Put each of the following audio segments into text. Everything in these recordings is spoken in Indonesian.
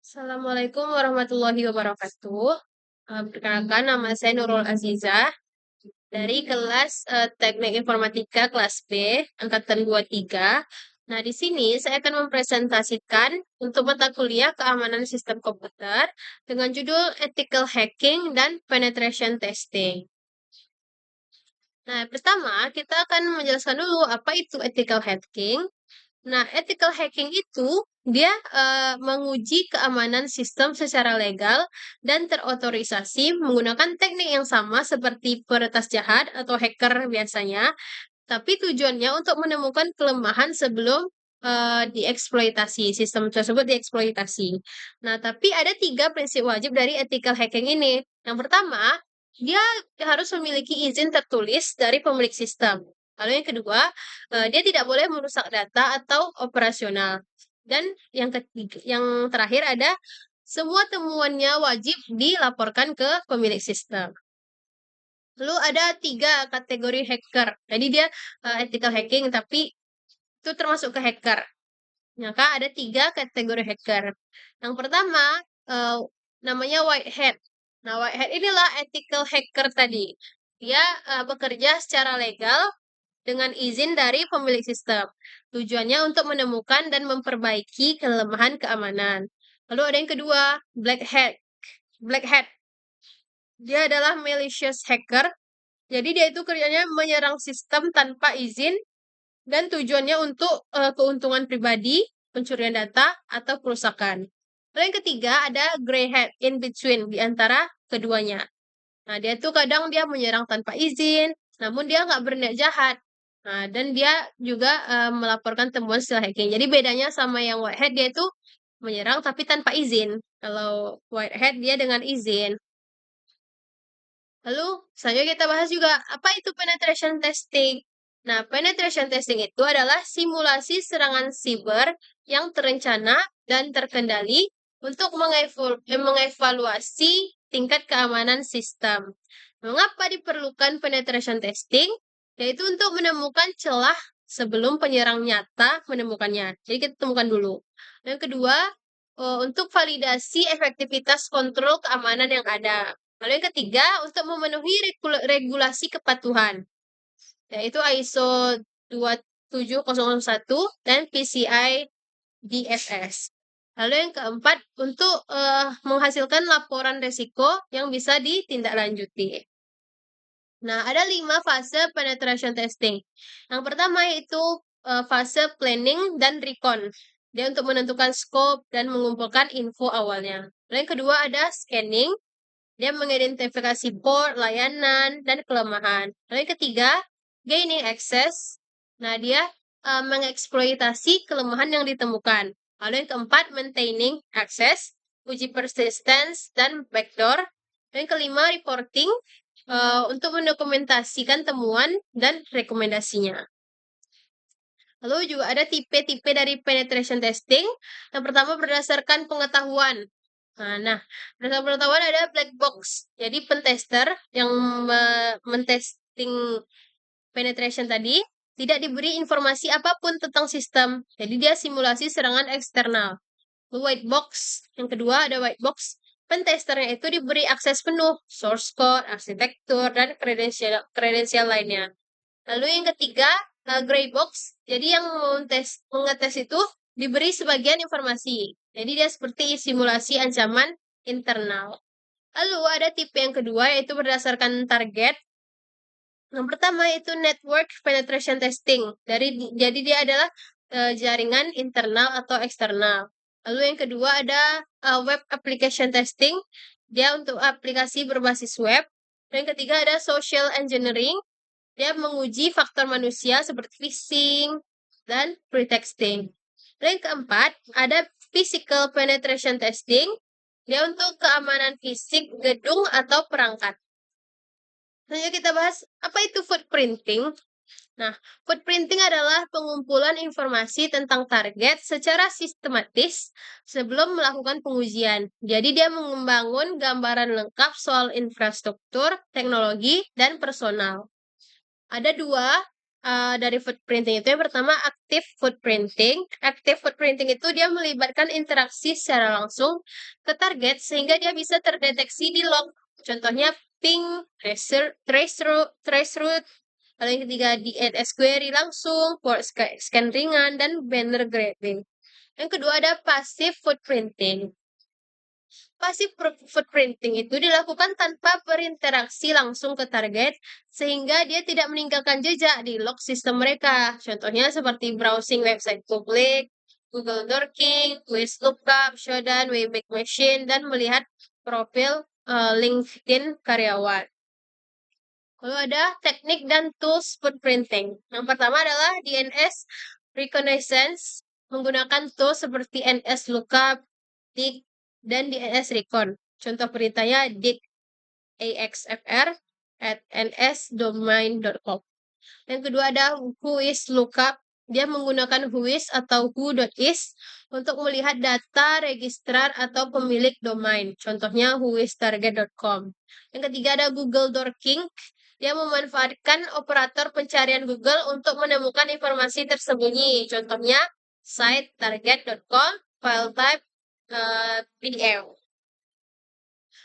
Assalamualaikum warahmatullahi wabarakatuh. Perkenalkan, nama saya Nurul Azizah dari kelas Teknik Informatika kelas B, angkatan 23. Nah, di sini saya akan mempresentasikan untuk mata kuliah keamanan sistem komputer dengan judul Ethical Hacking dan Penetration Testing. Nah, pertama kita akan menjelaskan dulu apa itu ethical hacking. Nah, ethical hacking itu dia menguji keamanan sistem secara legal dan terotorisasi menggunakan teknik yang sama seperti peretas jahat atau hacker biasanya, tapi tujuannya untuk menemukan kelemahan sebelum dieksploitasi, sistem tersebut dieksploitasi. Nah, tapi ada 3 prinsip wajib dari ethical hacking ini. Yang pertama, dia harus memiliki izin tertulis dari pemilik sistem. Lalu yang kedua, dia tidak boleh merusak data atau operasional. Dan yang terakhir ada semua temuannya wajib dilaporkan ke pemilik sistem. Lalu ada 3 kategori hacker. Jadi dia ethical hacking, tapi itu termasuk ke hacker. Maka ada 3 kategori hacker. Yang pertama, eh, namanya white hat. Nah, white hat inilah ethical hacker tadi. Dia bekerja secara legal dengan izin dari pemilik sistem. Tujuannya untuk menemukan dan memperbaiki kelemahan keamanan. Lalu ada yang kedua, black hat. Black hat. Dia adalah malicious hacker. Jadi dia itu kerjanya menyerang sistem tanpa izin dan tujuannya untuk keuntungan pribadi, pencurian data, atau kerusakan. Lalu yang ketiga ada grey hat in between di antara keduanya. Nah, dia tuh kadang dia menyerang tanpa izin, namun dia nggak berniat jahat. Nah, dan dia juga melaporkan temuan setelah hacking. Jadi bedanya sama yang white hat, dia itu menyerang tapi tanpa izin. Kalau white hat dia dengan izin. Lalu selanjutnya kita bahas juga apa itu penetration testing. Nah, penetration testing itu adalah simulasi serangan siber yang terencana dan terkendali untuk mengevaluasi tingkat keamanan sistem. Mengapa diperlukan penetration testing? Yaitu untuk menemukan celah sebelum penyerang nyata menemukannya. Jadi kita temukan dulu. Yang kedua, untuk validasi efektivitas kontrol keamanan yang ada. Lalu yang ketiga, untuk memenuhi regulasi kepatuhan, yaitu ISO 27001 dan PCI DSS. Lalu yang keempat, untuk menghasilkan laporan risiko yang bisa ditindaklanjuti. Nah, ada 5 fase penetration testing. Yang pertama yaitu fase planning dan recon. Dia untuk menentukan scope dan mengumpulkan info awalnya. Lalu yang kedua ada scanning. Dia mengidentifikasi port, layanan, dan kelemahan. Lalu yang ketiga, gaining access. Nah, dia mengeksploitasi kelemahan yang ditemukan. Lalu yang keempat, maintaining access, uji persistence, dan backdoor. Dan yang kelima, reporting untuk mendokumentasikan temuan dan rekomendasinya. Lalu juga ada tipe-tipe dari penetration testing. Yang pertama berdasarkan pengetahuan. Nah, berdasarkan pengetahuan ada black box. Jadi pentester yang mentesting penetration tadi tidak diberi informasi apapun tentang sistem. Jadi dia simulasi serangan eksternal. Lalu white box. Yang kedua ada white box. Pentesternya itu diberi akses penuh, source code, arsitektur, dan kredensial lainnya. Lalu yang ketiga, gray box. Jadi yang mengetes itu diberi sebagian informasi. Jadi dia seperti simulasi ancaman internal. Lalu ada tipe yang kedua yaitu berdasarkan target. Yang pertama itu network penetration testing. Jadi dia adalah jaringan internal atau eksternal. Lalu yang kedua ada web application testing. Dia untuk aplikasi berbasis web. Dan yang ketiga ada social engineering. Dia menguji faktor manusia seperti phishing dan pretexting. Dan yang keempat ada physical penetration testing. Dia untuk keamanan fisik gedung atau perangkat. Selanjutnya kita bahas apa itu footprinting. Nah, footprinting adalah pengumpulan informasi tentang target secara sistematis sebelum melakukan pengujian. Jadi dia membangun gambaran lengkap soal infrastruktur, teknologi, dan personal. Ada 2 dari footprinting itu yang pertama active footprinting. Active footprinting itu dia melibatkan interaksi secara langsung ke target sehingga dia bisa terdeteksi di log. Contohnya ping, traceroute, lalu yang ketiga DNS query langsung, port scan ringan, dan banner grabbing. Yang kedua ada passive footprinting. Passive footprinting itu dilakukan tanpa berinteraksi langsung ke target, sehingga dia tidak meninggalkan jejak di log sistem mereka. Contohnya seperti browsing website publik, Google Dorking, Quiz Lookup, Shodan, Wayback Machine, dan melihat profil LinkedIn karyawan. Lalu ada teknik dan tools footprinting. Yang pertama adalah DNS reconnaissance menggunakan tools seperti NS Lookup, Dig, dan DNS Recon. Contoh perintahnya dig axfr at nsdomain.com. Yang kedua ada whois lookup. Dia menggunakan whois atau who.is untuk melihat data registrar atau pemilik domain. Contohnya whoistarget.com. Yang ketiga ada Google Dorking. Dia memanfaatkan operator pencarian Google untuk menemukan informasi tersembunyi. Contohnya site target.com, file type PDF.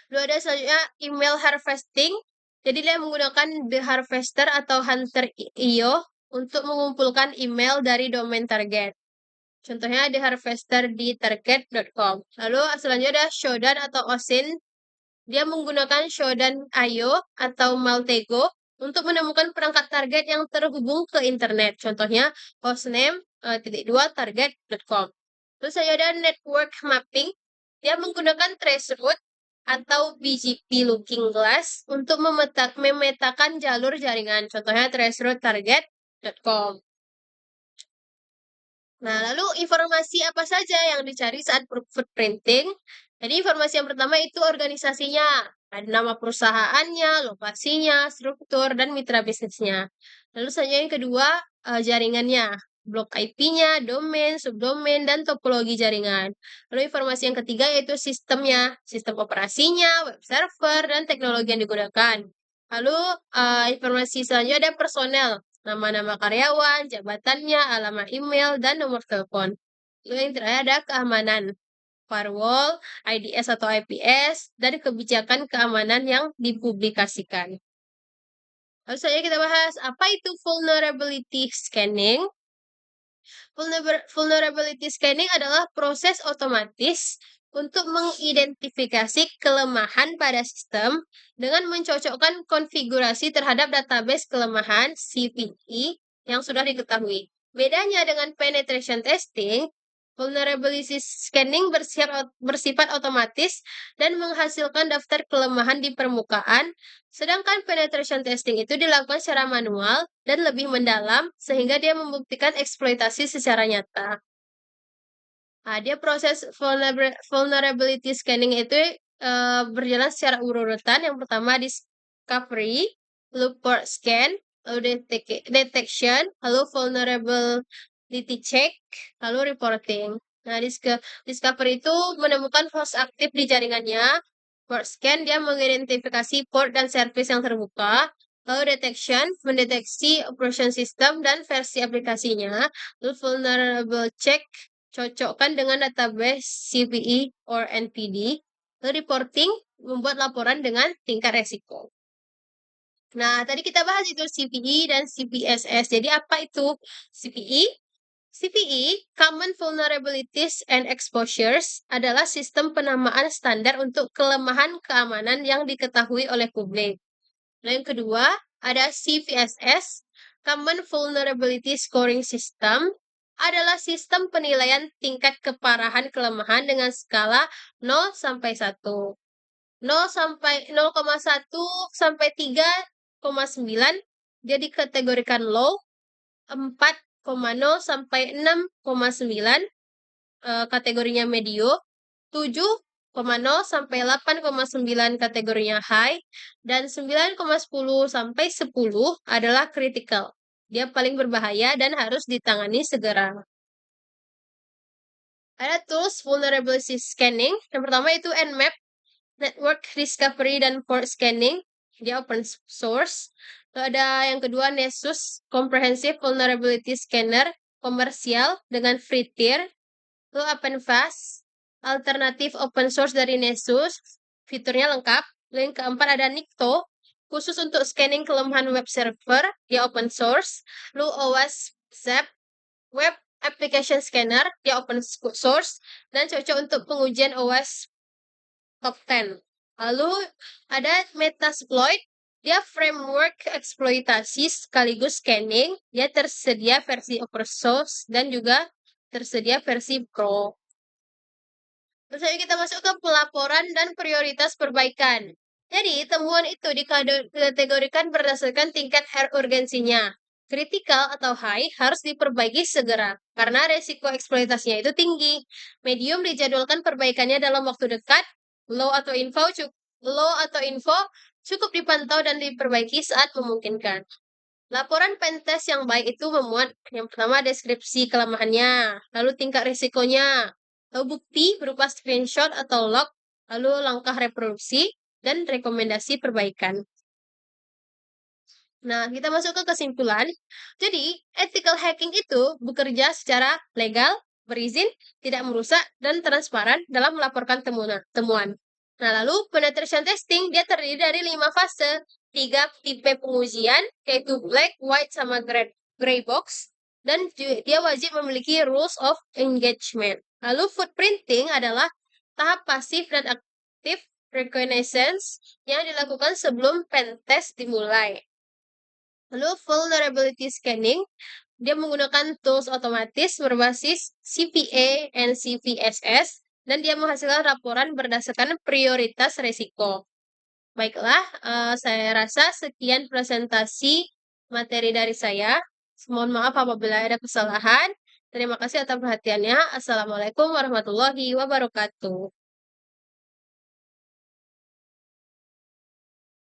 Lalu ada selanjutnya email harvesting. Jadi dia menggunakan The Harvester atau Hunter.io untuk mengumpulkan email dari domain target. Contohnya The Harvester di target.com. Lalu selanjutnya ada Shodan atau OSINT. Dia menggunakan Shodan.io atau Maltego untuk menemukan perangkat target yang terhubung ke internet. Contohnya hostname _target.com. Terus ada network mapping. Dia menggunakan traceroute atau BGP looking glass untuk memetakan jalur jaringan. Contohnya traceroute target.com. Nah, lalu informasi apa saja yang dicari saat footprinting? Jadi informasi yang pertama itu organisasinya. Ada nama perusahaannya, lokasinya, struktur, dan mitra bisnisnya. Lalu selanjutnya yang kedua, jaringannya. Blok IP-nya, domain, subdomain, dan topologi jaringan. Lalu informasi yang ketiga yaitu sistemnya. Sistem operasinya, web server, dan teknologi yang digunakan. Lalu informasi selanjutnya ada personel. Nama-nama karyawan, jabatannya, alamat email, dan nomor telepon. Lalu yang terakhir ada keamanan. Firewall, IDS atau IPS, dan kebijakan keamanan yang dipublikasikan. Lalu saja kita bahas, apa itu vulnerability scanning? Vulnerability scanning adalah proses otomatis untuk mengidentifikasi kelemahan pada sistem dengan mencocokkan konfigurasi terhadap database kelemahan CVE yang sudah diketahui. Bedanya dengan penetration testing, vulnerability scanning bersifat otomatis dan menghasilkan daftar kelemahan di permukaan, sedangkan penetration testing itu dilakukan secara manual dan lebih mendalam sehingga dia membuktikan eksploitasi secara nyata. Nah, dia proses vulnerability scanning itu berjalan secara urutan. Yang pertama discovery, lalu port scan, lalu detection, lalu vulnerability check, lalu reporting. Nah, discovery itu menemukan host aktif di jaringannya. Port scan dia mengidentifikasi port dan service yang terbuka. Lalu detection mendeteksi operation system dan versi aplikasinya. Lalu vulnerable check cocokkan dengan database CVE or NPD. Lalu reporting membuat laporan dengan tingkat resiko. Nah, tadi kita bahas itu CVE dan CVSS. Jadi apa itu CVE? CVE, Common Vulnerabilities and Exposures, adalah sistem penamaan standar untuk kelemahan keamanan yang diketahui oleh publik. Lalu yang kedua, ada CVSS, Common Vulnerability Scoring System, adalah sistem penilaian tingkat keparahan kelemahan dengan skala 0 sampai 1. 0,1 sampai 3,9 dia dikategorikan low, 4,0 sampai 6,9 kategorinya medio, 7,0 sampai 8,9 kategorinya high, dan 9,10 sampai 10 adalah critical. Dia paling berbahaya dan harus ditangani segera. Ada tools vulnerability scanning. Yang pertama itu Nmap, Network Discovery dan Port Scanning. dia open source. Lalu ada yang kedua Nessus Comprehensive Vulnerability Scanner komersial dengan free tier. Lalu OpenVAS alternatif open source dari Nessus, fiturnya lengkap. Lalu yang keempat ada Nikto khusus untuk scanning kelemahan web server, dia open source. Lalu OWASP Web Application Scanner, dia open source dan cocok untuk pengujian OWASP top 10. Lalu ada Metasploit, dia framework eksploitasi sekaligus scanning, dia tersedia versi open source dan juga tersedia versi pro. Terus ayo kita masuk ke pelaporan dan prioritas perbaikan. Jadi, temuan itu dikategorikan berdasarkan tingkat urgensinya. Kritikal atau high harus diperbaiki segera, karena resiko eksploitasinya itu tinggi. Medium dijadwalkan perbaikannya dalam waktu dekat. Low atau info cukup dipantau dan diperbaiki saat memungkinkan. Laporan pentest yang baik itu memuat yang pertama deskripsi kelemahannya, lalu tingkat risikonya, lalu bukti berupa screenshot atau log, lalu langkah reproduksi, dan rekomendasi perbaikan. Nah, kita masuk ke kesimpulan. Jadi, ethical hacking itu bekerja secara legal, berizin, tidak merusak, dan transparan dalam melaporkan temuan. Nah, lalu penetration testing dia terdiri dari 5 fase. 3 tipe pengujian, yaitu black, white, sama gray box. Dan dia wajib memiliki rules of engagement. Lalu footprinting adalah tahap pasif dan aktif reconnaissance yang dilakukan sebelum pentest dimulai. Lalu vulnerability scanning, dia menggunakan tools otomatis berbasis CPA and CVSS, dan dia menghasilkan laporan berdasarkan prioritas risiko. Baiklah, saya rasa sekian presentasi materi dari saya. Mohon maaf apabila ada kesalahan. Terima kasih atas perhatiannya. Assalamualaikum warahmatullahi wabarakatuh.